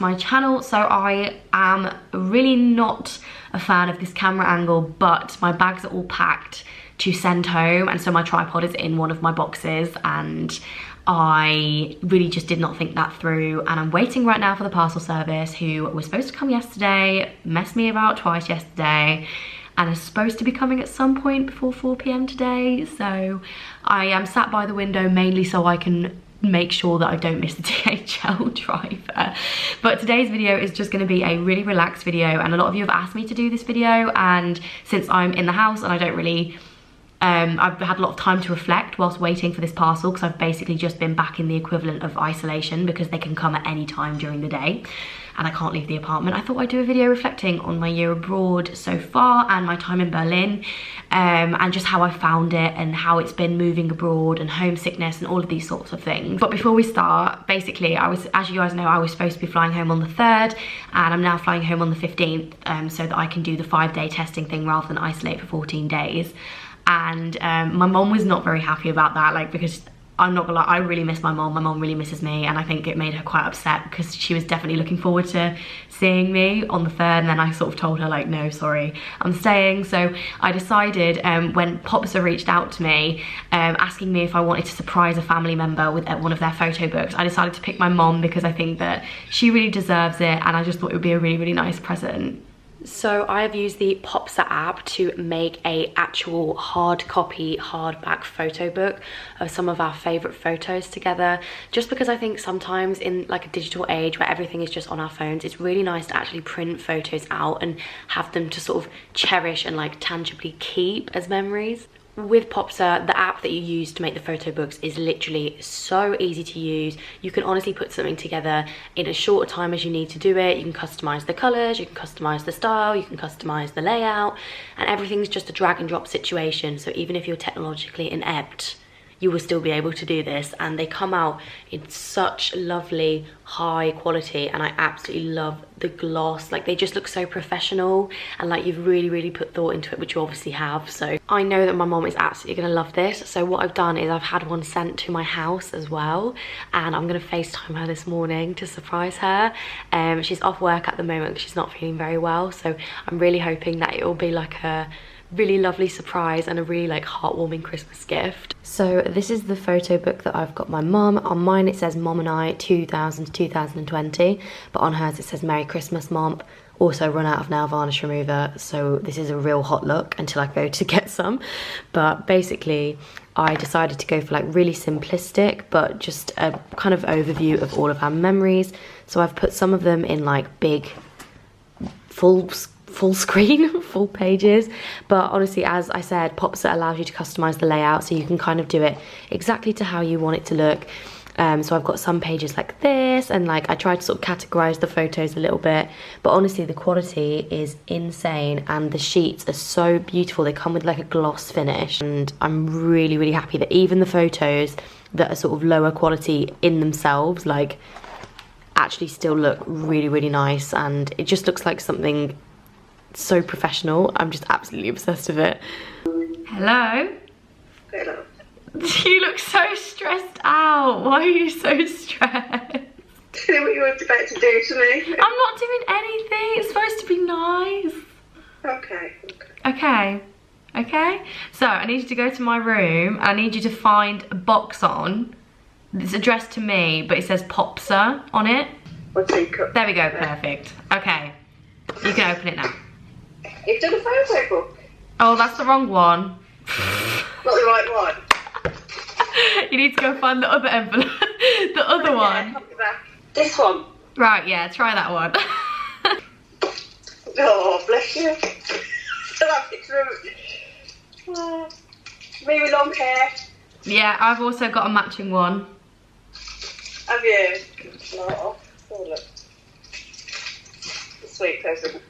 my channel. So I am really not a fan of this camera angle, but my bags are all packed to send home, and so my tripod is in one of my boxes, and I really just did not think that through, and I'm waiting right now for the parcel service, who was supposed to come yesterday, messed me about twice yesterday, and is supposed to be coming at some point before 4 p.m. today. So I am sat by the window mainly so I can make sure that I don't miss the DHL driver. But today's video is just going to be a really relaxed video, and a lot of you have asked me to do this video, and since I'm in the house and I don't really I've had a lot of time to reflect whilst waiting for this parcel, because I've basically just been back in the equivalent of isolation because they can come at any time during the day and I can't leave the apartment. I thought I'd do a video reflecting on my year abroad so far and my time in Berlin, and just how I found it and how it's been moving abroad and homesickness and all of these sorts of things. But before we start, basically as you guys know, I was supposed to be flying home on the 3rd, and I'm now flying home on the 15th, so that I can do the 5-day testing thing rather than isolate for 14 days. And my mom was not very happy about that, like, because I'm not gonna lie, I really miss my mom really misses me, and I think it made her quite upset because she was definitely looking forward to seeing me on the 3rd, and then I sort of told her, like, no, sorry, I'm staying. So I decided, when Popsa reached out to me asking me if I wanted to surprise a family member with one of their photo books, I decided to pick my mom because I think that she really deserves it, and I just thought it would be a really, really nice present. So I have used the Popsa app to make a actual hard copy, hardback photo book of some of our favourite photos together, just because I think sometimes in like a digital age where everything is just on our phones, it's really nice to actually print photos out and have them to sort of cherish and like tangibly keep as memories. With Popsa, the app that you use to make the photo books is literally so easy to use. You can honestly put something together in as short a time as you need to do it. You can customize the colors, you can customize the style, you can customize the layout, and everything's just a drag and drop situation. So even if you're technologically inept, you will still be able to do this, and they come out in such lovely high quality, and I absolutely love the gloss. Like, they just look so professional, and like you've really put thought into it, which you obviously have. So I know that my mom is absolutely gonna love this. So what I've done is I've had one sent to my house as well, and I'm gonna FaceTime her this morning to surprise her. She's off work at the moment because she's not feeling very well, so I'm really hoping that it will be like a really lovely surprise and a really like heartwarming Christmas gift. So this is the photo book that I've got my mum. On mine it says Mom and I 2000 to 2020, but on hers it says Merry Christmas Mom. Also run out of nail varnish remover, so this is a real hot look until I go to get some. But basically I decided to go for like really simplistic, but just a kind of overview of all of our memories. So I've put some of them in like big full screen, full pages, but honestly, as I said, Popsa allows you to customize the layout, so you can kind of do it exactly to how you want it to look. So I've got some pages like this, and like I tried to sort of categorize the photos a little bit, but honestly the quality is insane, and the sheets are so beautiful. They come with like a gloss finish, and I'm really happy that even the photos that are sort of lower quality in themselves, like, actually still look really nice, and it just looks like something so professional. I'm just absolutely obsessed with it. Hello? Hello. You look so stressed out. Why are you so stressed? Do you know what you were about to do to me? I'm not doing anything. It's supposed to be nice. Okay. So I need you to go to my room, and I need you to find a box on. It's addressed to me, but it says Popsa on it. What teacup? There we go, perfect. Okay, you can open it now. You've done a photo book. Oh, that's the wrong one. Not the right one. You need to go find the other envelope. The other one. This one. Right, yeah, try that one. Oh, bless you. That picture of me with long hair. Yeah, I've also got a matching one. Have you? Oh, look. The sweet present.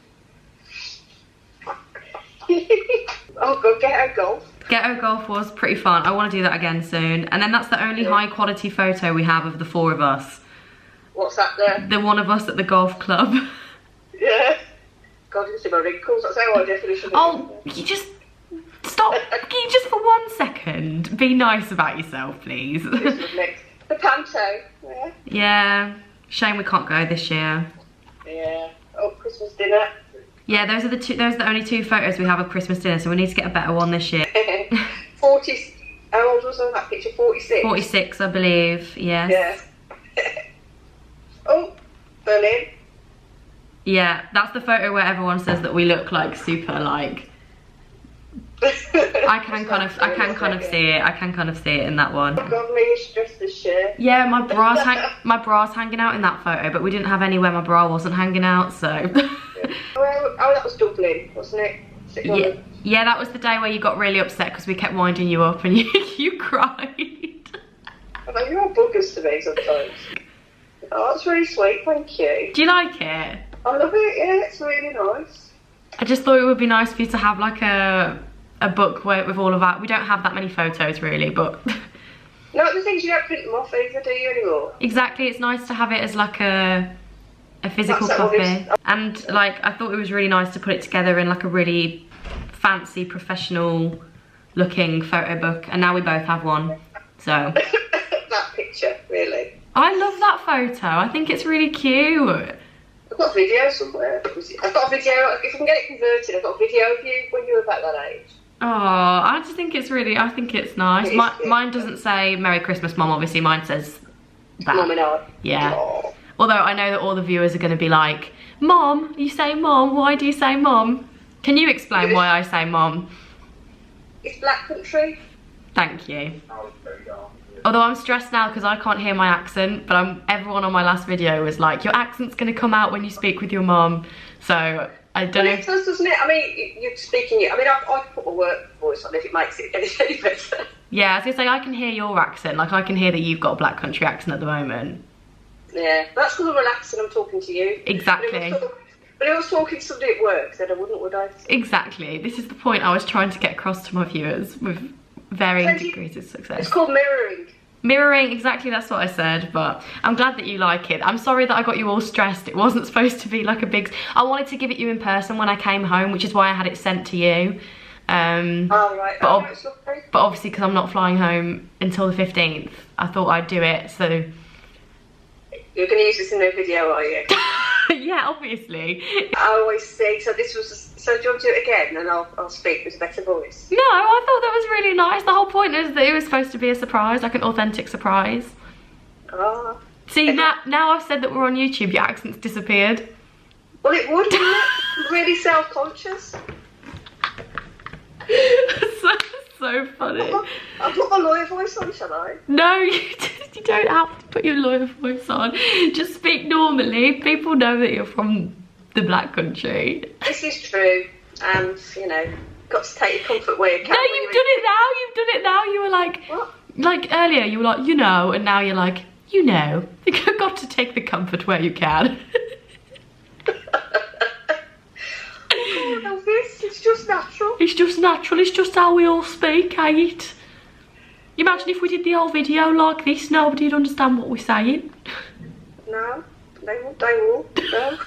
Oh, go get a golf. Ghetto golf was pretty fun. I want to do that again soon. And then that's the only high quality photo we have of the 4 of us. What's that there? The one of us at the golf club. Yeah. God, you can see my wrinkles. That's how I definition. Oh, you just stop. Can you just for 1 second be nice about yourself, please? The panto. Yeah. Yeah. Shame we can't go this year. Yeah. Oh, Christmas dinner. Yeah, those are the only 2 photos we have of Christmas dinner, so we need to get a better one this year. 40. How old was I on that picture? 46. 46, I believe. Yes. Yeah. Oh, Berlin. Yeah, that's the photo where everyone says that we look like super like. I can kind of see it. I can kind of see it in that one. Oh God, Leah's dressed as shit. Yeah, my bra's hanging out in that photo, but we didn't have anywhere my bra wasn't hanging out, so. Well, oh, that was Dublin, wasn't it? Yeah, that was the day where you got really upset because we kept winding you up and you cried. I know, you're all buggers to me sometimes. Oh, that's really sweet, thank you. Do you like it? I love it, yeah, it's really nice. I just thought it would be nice for you to have like a book with all of that. We don't have that many photos really, but... No, the things you don't print them off either, do you, anymore? Exactly, it's nice to have it as like a physical copy. And like, I thought it was really nice to put it together in like a really fancy, professional looking photo book. And now we both have one, so. That picture, really. I love that photo, I think it's really cute. I've got a video somewhere. I've got a video, if I can get it converted, I've got a video of you when you were about that age. Oh, I just think it's really, I think it's nice. Mine doesn't say Merry Christmas, Mum, obviously. Mine says that. Mum and I. Yeah. Aww. Although I know that all the viewers are going to be like, Mom, you say Mom, why do you say Mom? Can you explain why I say Mom? It's Black Country. Thank you. Although I'm stressed now because I can't hear my accent, but everyone on my last video was like, your accent's going to come out when you speak with your mum. So I don't know. It does, doesn't it? I mean, you're speaking it. I mean, I put my work voice on if it makes it any better. Yeah, I was going to say, I can hear your accent. Like, I can hear that you've got a Black Country accent at the moment. Yeah, that's because I'm relaxed and I'm talking to you. Exactly. But if I was talking to somebody at work, then I wouldn't, would I? Exactly. This is the point I was trying to get across to my viewers with varying degrees of success. It's called mirroring. Mirroring, exactly, that's what I said, but I'm glad that you like it. I'm sorry that I got you all stressed. It wasn't supposed to be like a big... I wanted to give it you in person when I came home, which is why I had it sent to you. Oh, right. But obviously, because I'm not flying home until the 15th, I thought I'd do it, so... You're going to use this in the video, are you? Yeah, obviously. I always say, so this was... So do you want to do it again and I'll speak with a better voice? No, I thought that was really nice. The whole point is that it was supposed to be a surprise, like an authentic surprise. Oh. See, now I've said that we're on YouTube, your accent's disappeared. Well, it would, wouldn't it? I'm really self-conscious. So funny. I'll put my lawyer voice on, shall I? No, you don't have to put your lawyer voice on. Just speak normally. People know that you're from the Black Country. This is true, and you know, got to take your comfort where you can. No, you've done it now. You've done it now. You were like, what? Like earlier, you were like, you know, and now you're like, you know. You've got to take the comfort where you can. Oh, Elvis, it's just natural. It's just natural. It's just how we all speak, Kate. Imagine if we did the whole video like this, nobody'd understand what we're saying. No, they won't. No.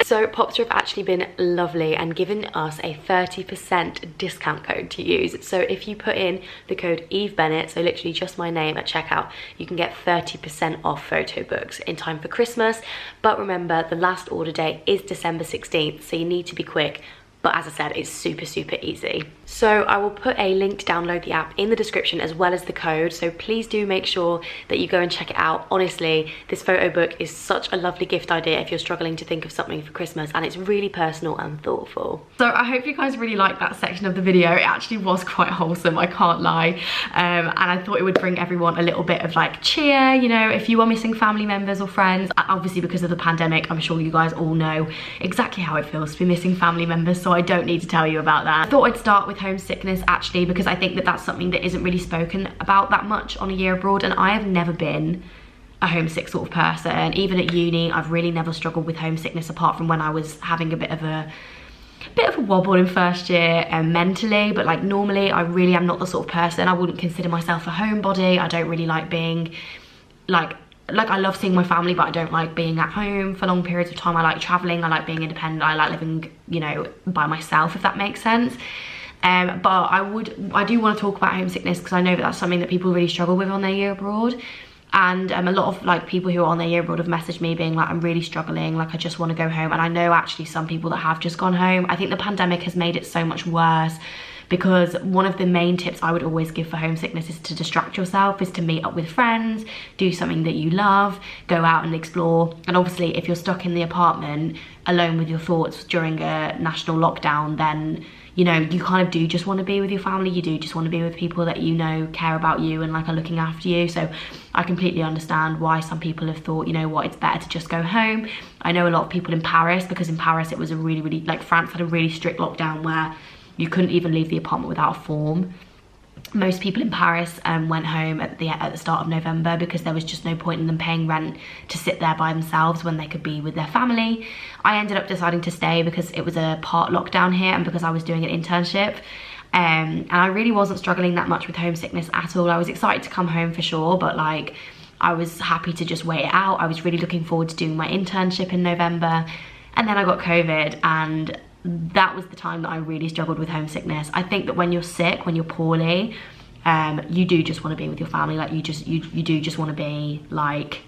So Popster have actually been lovely and given us a 30% discount code to use. So if you put in the code Eve Bennett, so literally just my name at checkout, you can get 30% off photo books in time for Christmas. But remember, the last order date is December 16th, so you need to be quick. But as I said, it's super, super easy. So I will put a link to download the app in the description as well as the code. So please do make sure that you go and check it out. Honestly, this photo book is such a lovely gift idea if you're struggling to think of something for Christmas, and it's really personal and thoughtful. So I hope you guys really liked that section of the video. It actually was quite wholesome, I can't lie. And I thought it would bring everyone a little bit of like cheer, you know, if you are missing family members or friends. Obviously because of the pandemic, I'm sure you guys all know exactly how it feels to be missing family members. So I don't need to tell you about that. I thought I'd start with homesickness actually, because I think that that's something that isn't really spoken about that much on a year abroad, and I have never been a homesick sort of person. Even at uni, I've really never struggled with homesickness apart from when I was having a bit of a wobble in first year mentally, but like normally I really am not the sort of person. I wouldn't consider myself a homebody. I don't really like being like I love seeing my family, but I don't like being at home for long periods of time. I like traveling, I like being independent, I like living, you know, by myself, if that makes sense. But I do want to talk about homesickness because I know that that's something that people really struggle with on their year abroad. And a lot of like people who are on their year abroad have messaged me being like, I'm really struggling, like I just want to go home. And I know actually some people that have just gone home. I think the pandemic has made it so much worse, because one of the main tips I would always give for homesickness is to distract yourself, is to meet up with friends, do something that you love, go out and explore. And obviously if you're stuck in the apartment alone with your thoughts during a national lockdown, then you know, you kind of do just want to be with your family. You do just want to be with people that you know care about you and like are looking after you. So I completely understand why some people have thought, you know what, it's better to just go home. I know a lot of people in Paris, because in Paris it was a really, like France had a really strict lockdown where you couldn't even leave the apartment without a form. Most people in Paris went home at the start of November, because there was just no point in them paying rent to sit there by themselves when they could be with their family. I ended up deciding to stay because it was a part lockdown here and because I was doing an internship. And I really wasn't struggling that much with homesickness at all. I was excited to come home for sure, but like I was happy to just wait it out. I was really looking forward to doing my internship in November, and then I got COVID, and that was the time that I really struggled with homesickness. I think that when you're sick, when you're poorly, you do just want to be with your family. Like you do just want to be like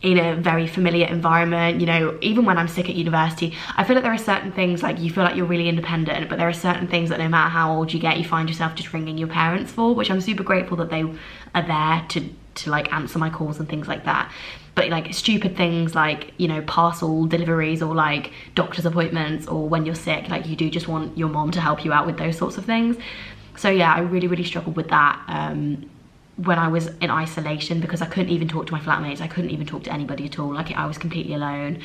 in a very familiar environment. You know, even when I'm sick at university, I feel like there are certain things, like you feel like you're really independent, but there are certain things that no matter how old you get, you find yourself just ringing your parents for, which I'm super grateful that they are there to like answer my calls and things like that. But like stupid things like, you know, parcel deliveries or like doctor's appointments, or when you're sick, like you do just want your mom to help you out with those sorts of things. So yeah, I really struggled with that when I was in isolation, because I couldn't even talk to my flatmates. I couldn't even talk to anybody at all. Like I was completely alone.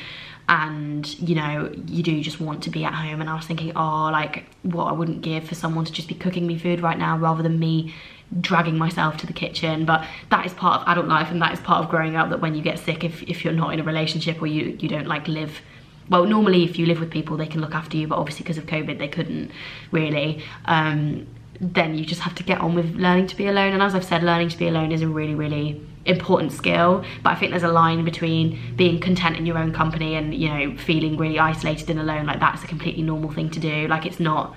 And you know, you do just want to be at home. And I was thinking, oh, like what I wouldn't give for someone to just be cooking me food right now, rather than me dragging myself to the kitchen. But that is part of adult life, and that is part of growing up, that when you get sick, if you're not in a relationship, or you don't like live, well, normally if you live with people they can look after you, but obviously because of COVID they couldn't really, then you just have to get on with learning to be alone. And as I've said, learning to be alone is a really important skill, but I think there's a line between being content in your own company and, you know, feeling really isolated and alone. Like that's a completely normal thing to do. Like it's not,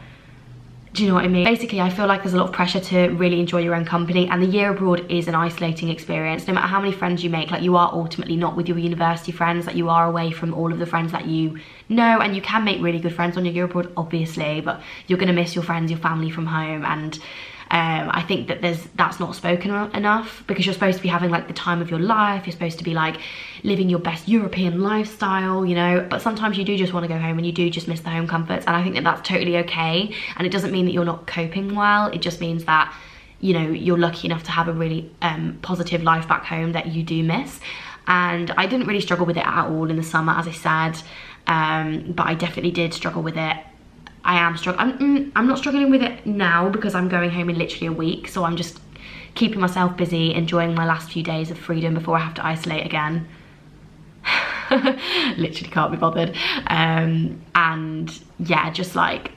do you know what I mean? Basically, I feel like there's a lot of pressure to really enjoy your own company, and the year abroad is an isolating experience. No matter how many friends you make, like you are ultimately not with your university friends, like you are away from all of the friends that you know, and you can make really good friends on your year abroad, obviously, but you're gonna miss your friends, your family from home. And I think that that's not spoken enough, because you're supposed to be having like the time of your life. You're supposed to be like living your best European lifestyle, you know, but sometimes you do just want to go home and you do just miss the home comforts. And I think that that's totally okay. And it doesn't mean that you're not coping well. It just means that, you know, you're lucky enough to have a really positive life back home that you do miss. And I didn't really struggle with it at all in the summer, as I said, but I definitely did struggle with it. I am struggling. I'm not struggling with it now, because I'm going home in literally a week, so I'm just keeping myself busy, enjoying my last few days of freedom before I have to isolate again. Literally can't be bothered. And yeah, just like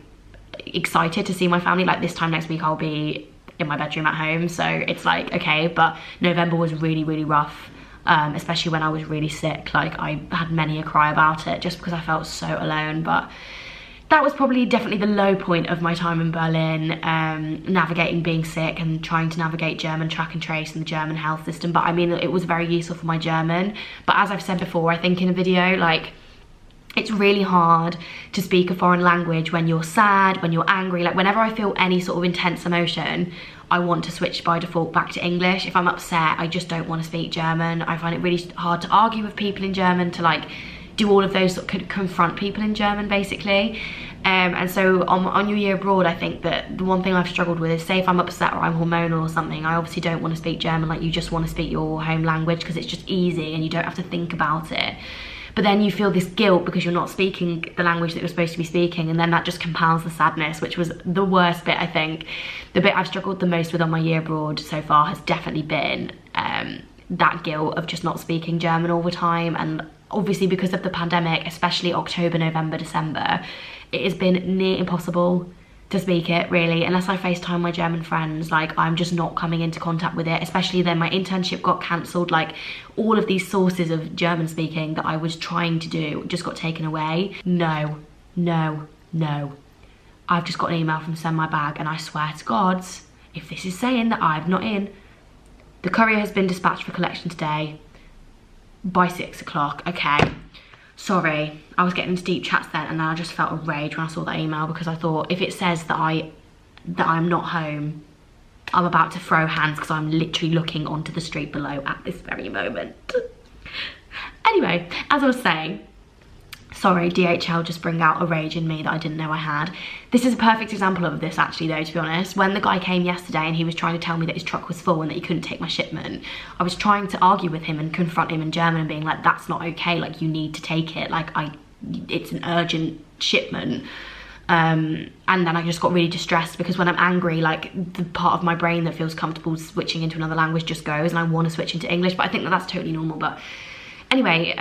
excited to see my family. Like this time next week I'll be in my bedroom at home, so it's like okay. But November was really rough, especially when I was really sick. Like I had many a cry about it, just because I felt so alone. But that was probably definitely the low point of my time in Berlin, navigating being sick and trying to navigate German track and trace and the German health system. But I mean, it was very useful for my German. But as I've said before, I think in a video, like it's really hard to speak a foreign language when you're sad, when you're angry. Like whenever I feel any sort of intense emotion, I want to switch by default back to English. If I'm upset, I just don't want to speak German. I find it really hard to argue with people in German, to like do all of those, could confront people in German basically. And so on your year abroad, I think that the one thing I've struggled with is, say if I'm upset or I'm hormonal or something, I obviously don't want to speak German. Like you just want to speak your home language because it's just easy and you don't have to think about it. But then you feel this guilt because you're not speaking the language that you're supposed to be speaking, and then that just compounds the sadness, which was the worst bit, I think. The bit I've struggled the most with on my year abroad so far has definitely been that guilt of just not speaking German all the time. And obviously because of the pandemic, especially October, November, December, it has been near impossible to speak it, really, unless I FaceTime my German friends. Like I'm just not coming into contact with it, especially then my internship got cancelled. Like all of these sources of German speaking that I was trying to do just got taken away. No. I've just got an email from Send My Bag, and I swear to God, if this is saying that I'm not in, The courier has been dispatched for collection today by 6 o'clock. Okay, sorry, I was getting into deep chats then, and then I just felt a rage when I saw that email, because I thought, if it says that I'm not home, I'm about to throw hands, because I'm literally looking onto the street below at this very moment. Anyway, as I was saying, sorry, DHL just bring out a rage in me that I didn't know I had. This is a perfect example of this, actually, though, to be honest. When the guy came yesterday and he was trying to tell me that his truck was full and that he couldn't take my shipment, I was trying to argue with him and confront him in German and being like, that's not okay, like, you need to take it, like, it's an urgent shipment. And then I just got really distressed, because when I'm angry, like, the part of my brain that feels comfortable switching into another language just goes, and I want to switch into English, but I think that that's totally normal. But anyway,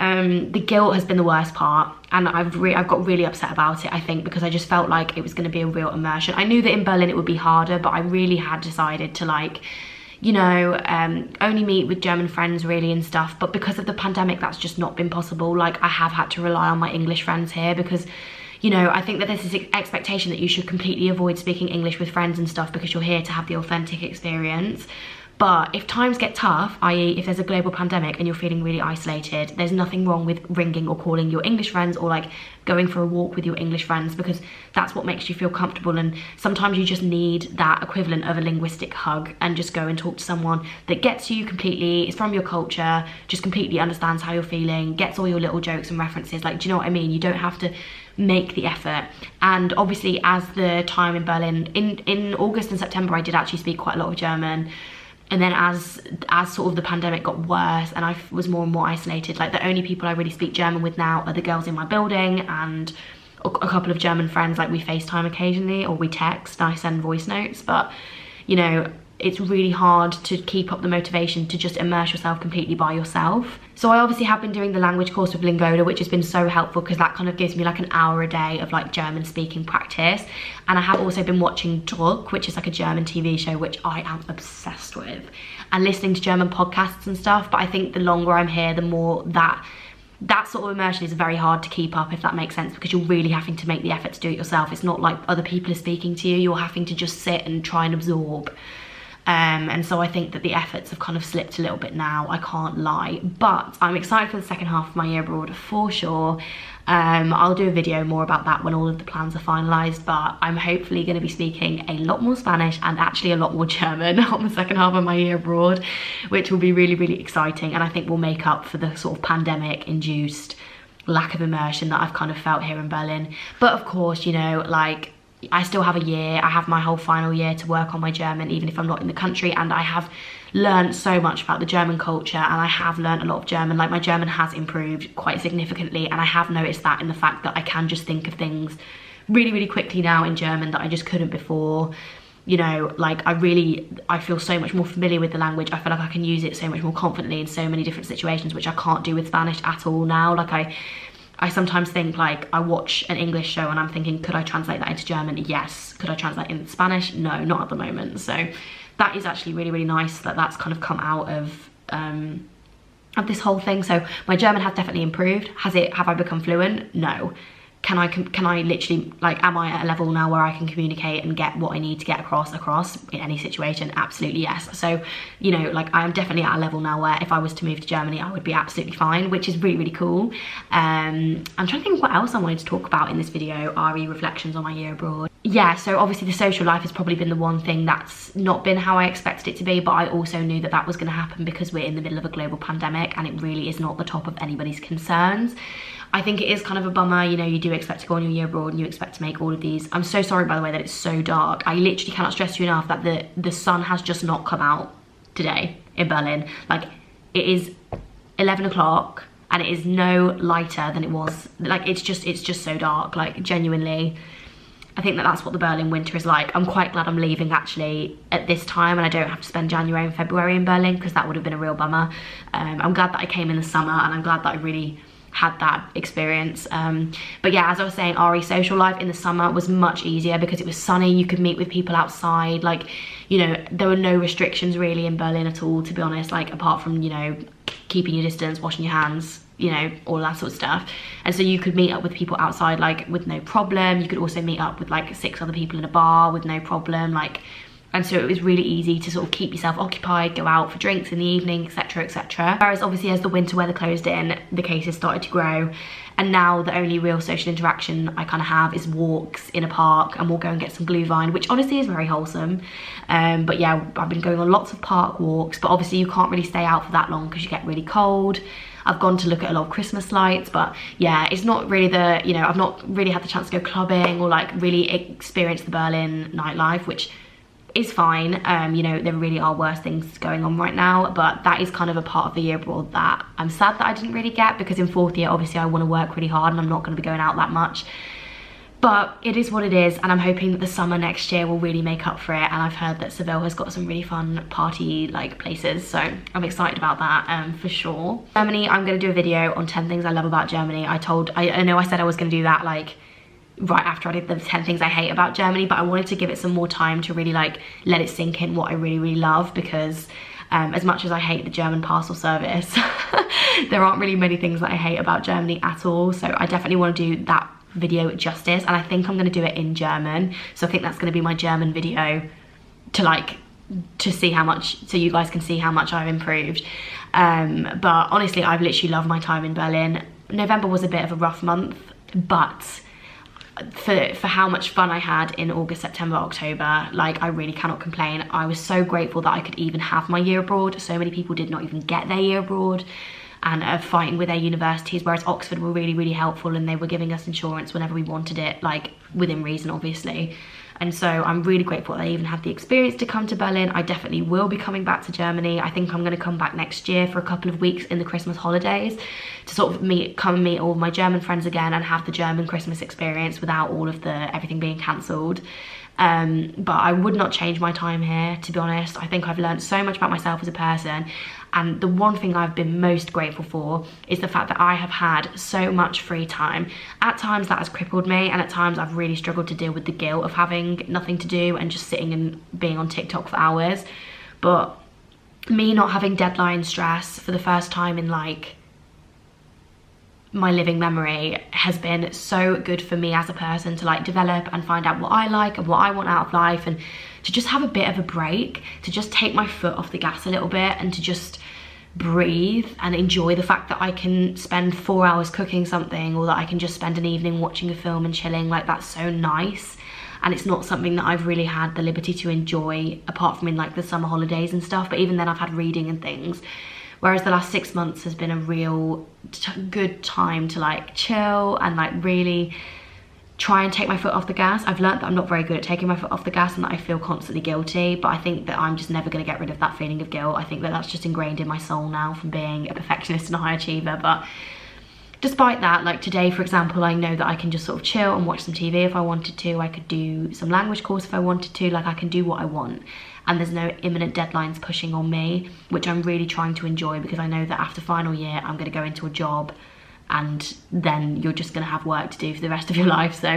the guilt has been the worst part, and I've got really upset about it, I think, because I just felt like it was going to be a real immersion. I knew that in Berlin it would be harder, but I really had decided to, like, you know, only meet with German friends really and stuff, but because of the pandemic that's just not been possible. Like, I have had to rely on my English friends here, because, you know, I think that there's this expectation that you should completely avoid speaking English with friends and stuff because you're here to have the authentic experience. But if times get tough, i.e. if there's a global pandemic and you're feeling really isolated, there's nothing wrong with ringing or calling your English friends, or like going for a walk with your English friends, because that's what makes you feel comfortable. And sometimes you just need that equivalent of a linguistic hug, and just go and talk to someone that gets you completely, is from your culture, just completely understands how you're feeling, gets all your little jokes and references. Like, do you know what I mean? You don't have to make the effort. And obviously, as the time in Berlin, in August and September, I did actually speak quite a lot of German. And then as sort of the pandemic got worse and I was more and more isolated, like, the only people I really speak German with now are the girls in my building and a couple of German friends. Like, we FaceTime occasionally, or we text, and I send voice notes. But, you know, it's really hard to keep up the motivation to just immerse yourself completely by yourself. So I obviously have been doing the language course with Lingoda, which has been so helpful, because that kind of gives me like an hour a day of like German speaking practice. And I have also been watching Druck, which is like a German TV show, which I am obsessed with, and listening to German podcasts and stuff. But I think the longer I'm here, the more that sort of immersion is very hard to keep up, if that makes sense, because you're really having to make the effort to do it yourself. It's not like other people are speaking to you, you're having to just sit and try and absorb. And so I think that the efforts have kind of slipped a little bit now, I can't lie. But I'm excited for the second half of my year abroad for sure. I'll do a video more about that when all of the plans are finalised, but I'm hopefully going to be speaking a lot more Spanish and actually a lot more German on the second half of my year abroad, which will be really, really exciting, and I think will make up for the sort of pandemic-induced lack of immersion that I've kind of felt here in Berlin. But of course, you know, like, I still have a year. I have my whole final year to work on my German, even if I'm not in the country, and I have learned so much about the German culture, and I have learned a lot of German. Like, my German has improved quite significantly, and I have noticed that in the fact that I can just think of things really, really quickly now in German that I just couldn't before. You know, like, I feel so much more familiar with the language. I feel like I can use it so much more confidently in so many different situations, which I can't do with Spanish at all now. Like, I sometimes think, like, I watch an English show and I'm thinking, could I translate that into German? Yes. Could I translate it into Spanish? No, not at the moment. So that is actually really, really nice that that's kind of come out of this whole thing. So my German has definitely improved. Have I become fluent? No. Can I literally, like, am I at a level now where I can communicate and get what I need to get across in any situation? Absolutely yes. So, you know, like, I am definitely at a level now where if I was to move to Germany, I would be absolutely fine, which is really, really cool. I'm trying to think what else I wanted to talk about in this video, RE reflections on my year abroad. Yeah, so obviously the social life has probably been the one thing that's not been how I expected it to be, but I also knew that that was going to happen because we're in the middle of a global pandemic and it really is not the top of anybody's concerns. I think it is kind of a bummer, you know, you do expect to go on your year abroad and you expect to make all of these. I'm so sorry, by the way, that it's so dark. I literally cannot stress to you enough that the sun has just not come out today in Berlin. Like, it is 11 o'clock and it is no lighter than it was. Like, it's just so dark, like, genuinely. I think that that's what the Berlin winter is like. I'm quite glad I'm leaving actually at this time and I don't have to spend January and February in Berlin, because that would have been a real bummer. I'm glad that I came in the summer and I'm glad that I really had that experience. But yeah, as I was saying, RE social life in the summer was much easier because it was sunny. You could meet with people outside. Like, you know, there were no restrictions really in Berlin at all, to be honest, like, apart from, you know, keeping your distance, washing your hands, you know, all that sort of stuff. And so you could meet up with people outside, like, with no problem. You could also meet up with like 6 other people in a bar with no problem. Like, And so it was really easy to sort of keep yourself occupied, go out for drinks in the evening, etc, etc. Whereas obviously as the winter weather closed in, the cases started to grow. And now the only real social interaction I kind of have is walks in a park, and we'll go and get some glühwein, which honestly is very wholesome. But yeah, I've been going on lots of park walks, but obviously you can't really stay out for that long because you get really cold. I've gone to look at a lot of Christmas lights, but yeah, it's not really the, you know, I've not really had the chance to go clubbing or like really experience the Berlin nightlife, which is fine. You know, there really are worse things going on right now, but that is kind of a part of the year abroad that I'm sad that I didn't really get, because in 4th year obviously I want to work really hard and I'm not going to be going out that much. But it is what it is, and I'm hoping that the summer next year will really make up for it. And I've heard that Seville has got some really fun party like places, so I'm excited about that for sure. Germany, I'm going to do a video on 10 things I love about Germany. I know I said I was going to do that like right after I did the 10 things I hate about Germany, but I wanted to give it some more time to really like let it sink in what I really love, because as much as I hate the German parcel service, there aren't really many things that I hate about Germany at all. So I definitely want to do that video justice, and I think I'm going to do it in German. So I think that's going to be my German video to see how much, so you guys can see how much I've improved. But honestly, I've literally loved my time in Berlin. November was a bit of a rough month, but for how much fun I had in August, September, October, like I really cannot complain. I was so grateful that I could even have my year abroad. So many people did not even get their year abroad and are fighting with their universities, whereas Oxford were really helpful, and they were giving us insurance whenever we wanted it, like within reason obviously. And so I'm really grateful that I even had the experience to come to Berlin. I definitely will be coming back to Germany. I think I'm going to come back next year for a couple of weeks in the Christmas holidays to sort of come and meet all of my German friends again and have the German Christmas experience without all of everything being cancelled. But I would not change my time here, to be honest. I think I've learned so much about myself as a person, and the one thing I've been most grateful for is the fact that I have had so much free time. At times that has crippled me, and at times I've really struggled to deal with the guilt of having nothing to do and just sitting and being on TikTok for hours. But me not having deadline stress for the first time in like my living memory has been so good for me as a person to like develop and find out what I like and what I want out of life, and to just have a bit of a break, to just take my foot off the gas a little bit and to just breathe and enjoy the fact that I can spend 4 hours cooking something, or that I can just spend an evening watching a film and chilling. Like, that's so nice. And it's not something that I've really had the liberty to enjoy apart from in like the summer holidays and stuff, but even then I've had reading and things. Whereas the last 6 months has been a real good time to like chill and like really try and take my foot off the gas. I've learned that I'm not very good at taking my foot off the gas and that I feel constantly guilty, but I think that I'm just never going to get rid of that feeling of guilt. I think that that's just ingrained in my soul now from being a perfectionist and a high achiever. But despite that, like today, for example, I know that I can just sort of chill and watch some TV if I wanted to. I could do some language course if I wanted to. Like, I can do what I want. And there's no imminent deadlines pushing on me, which I'm really trying to enjoy, because I know that after final year, I'm going to go into a job and then you're just going to have work to do for the rest of your life. So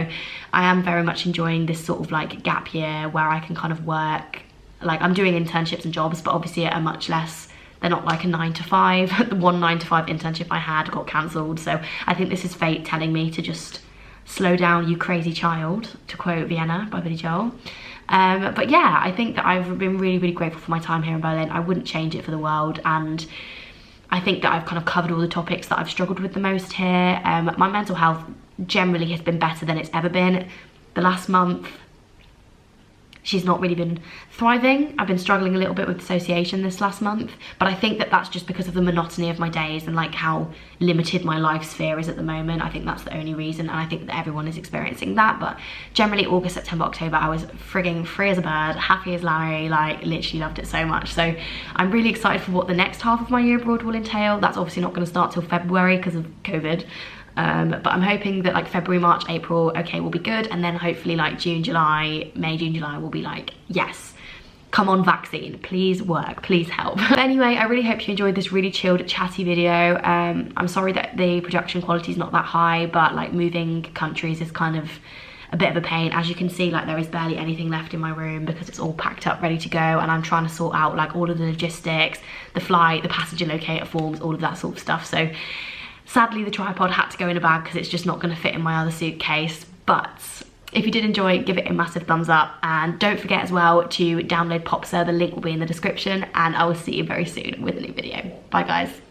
I am very much enjoying this sort of like gap year where I can kind of work. Like, I'm doing internships and jobs, but obviously at a much less, they're not like a 9 to 5. The one 9 to 5 internship I had got cancelled. So I think this is fate telling me to just slow down, you crazy child, to quote Vienna by Billy Joel. But yeah, I think that I've been really grateful for my time here in Berlin. I wouldn't change it for the world, and I think that I've kind of covered all the topics that I've struggled with the most here. My mental health generally has been better than it's ever been. The last month, she's not really been thriving. I've been struggling a little bit with dissociation this last month, but I think that that's just because of the monotony of my days and like how limited my life sphere is at the moment. I think that's the only reason, and I think that everyone is experiencing that. But generally August, September, October, I was frigging free as a bird, happy as Larry, like literally loved it so much. So I'm really excited for what the next half of my year abroad will entail. That's obviously not going to start till February because of COVID. But I'm hoping that like February, March, April, okay, will be good. And then hopefully like June, July, May, June, July will be like, yes, come on vaccine, please work, please help. But anyway, I really hope you enjoyed this really chilled, chatty video. I'm sorry that the production quality is not that high, but like moving countries is kind of a bit of a pain. As you can see, like there is barely anything left in my room because it's all packed up, ready to go. And I'm trying to sort out like all of the logistics, the flight, the passenger locator forms, all of that sort of stuff. So sadly, the tripod had to go in a bag because it's just not going to fit in my other suitcase. But if you did enjoy, give it a massive thumbs up, and don't forget as well to download Popser. The link will be in the description, and I will see you very soon with a new video. Bye guys.